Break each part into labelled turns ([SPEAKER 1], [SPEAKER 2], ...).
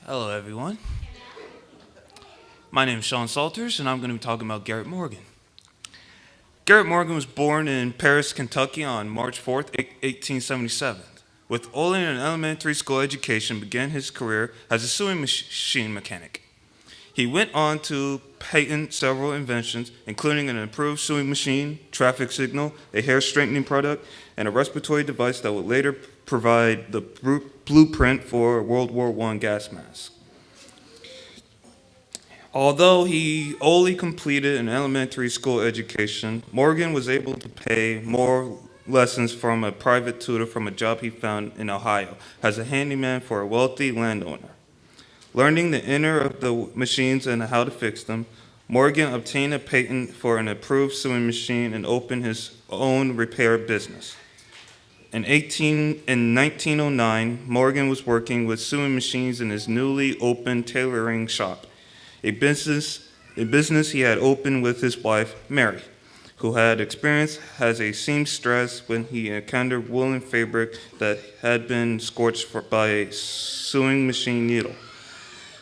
[SPEAKER 1] Hello, everyone. My name is Shaun Salters, and I'm going to be talking about Garrett Morgan. Garrett Morgan was born in Paris, Kentucky on March 4th, 1877. With only an elementary school education, began his career as a sewing machine mechanic. He went on to patent several inventions, including an improved sewing machine, traffic signal, a hair straightening product, and a respiratory device that would later provide the blueprint for World War I gas mask. Although he only completed an elementary school education, Morgan was able to pay more lessons from a private tutor from a job he found in Ohio as a handyman for a wealthy landowner. Learning the inner of the machines and how to fix them, Morgan obtained a patent for an approved sewing machine and opened his own repair business. In 1909, Morgan was working with sewing machines in his newly opened tailoring shop, a business he had opened with his wife, Mary, who had experience as a seamstress when he encountered woolen fabric that had been scorched by a sewing machine needle.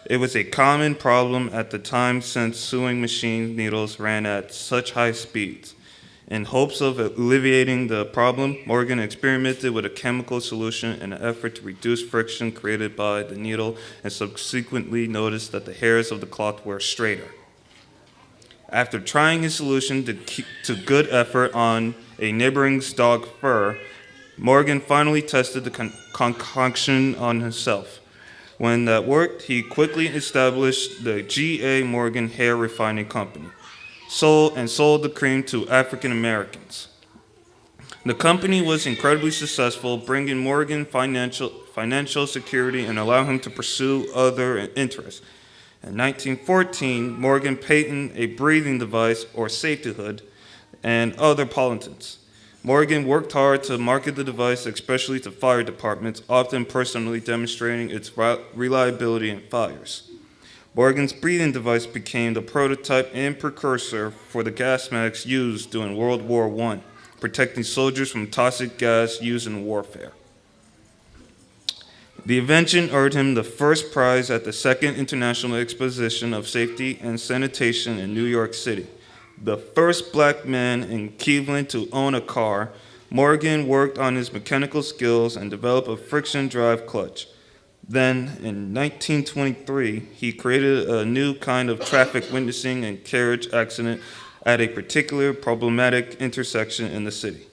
[SPEAKER 1] It was a common problem at the time since sewing machine needles ran at such high speeds. In hopes of alleviating the problem, Morgan experimented with a chemical solution in an effort to reduce friction created by the needle and subsequently noticed that the hairs of the cloth were straighter. After trying his solution to good effort on a neighboring dog fur, Morgan finally tested the concoction on himself. When that worked, he quickly established the G.A. Morgan Hair Refining Company, sold the cream to African Americans. The company was incredibly successful, bringing Morgan financial security and allowing him to pursue other interests. In 1914, Morgan patented a breathing device or safety hood and other patents. Morgan worked hard to market the device, especially to fire departments, often personally demonstrating its reliability in fires. Morgan's breathing device became the prototype and precursor for the gas masks used during World War I, protecting soldiers from toxic gas used in warfare. The invention earned him the first prize at the Second International Exposition of Safety and Sanitation in New York City. The first black man in Cleveland to own a car, Morgan worked on his mechanical skills and developed a friction drive clutch. Then, in 1923, he created a new kind of traffic witnessing and carriage accident at a particular problematic intersection in the city.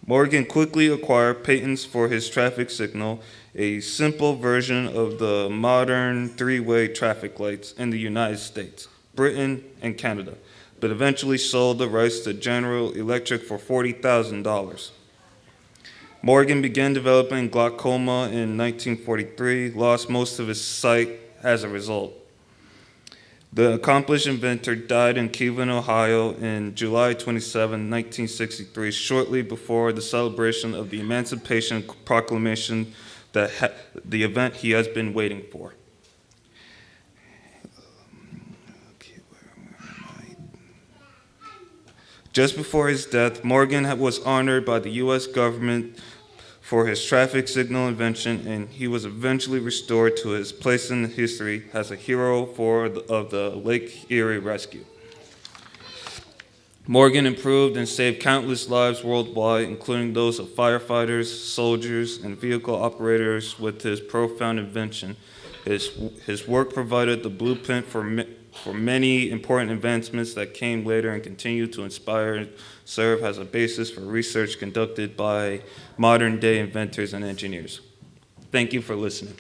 [SPEAKER 1] Morgan quickly acquired patents for his traffic signal, a simple version of the modern three-way traffic lights in the United States, Britain, and Canada, but eventually sold the rights to General Electric for $40,000. Morgan began developing glaucoma in 1943, lost most of his sight as a result. The accomplished inventor died in Cleveland, Ohio on July 27, 1963, shortly before the celebration of the Emancipation Proclamation, the event he has been waiting for. Just before his death, Morgan was honored by the U.S. government for his traffic signal invention, and he was eventually restored to his place in history as a hero of the Lake Erie rescue. Morgan improved and saved countless lives worldwide, including those of firefighters, soldiers, and vehicle operators with his profound invention. His work provided the blueprint for many important advancements that came later and continue to inspire and serve as a basis for research conducted by modern-day inventors and engineers. Thank you for listening.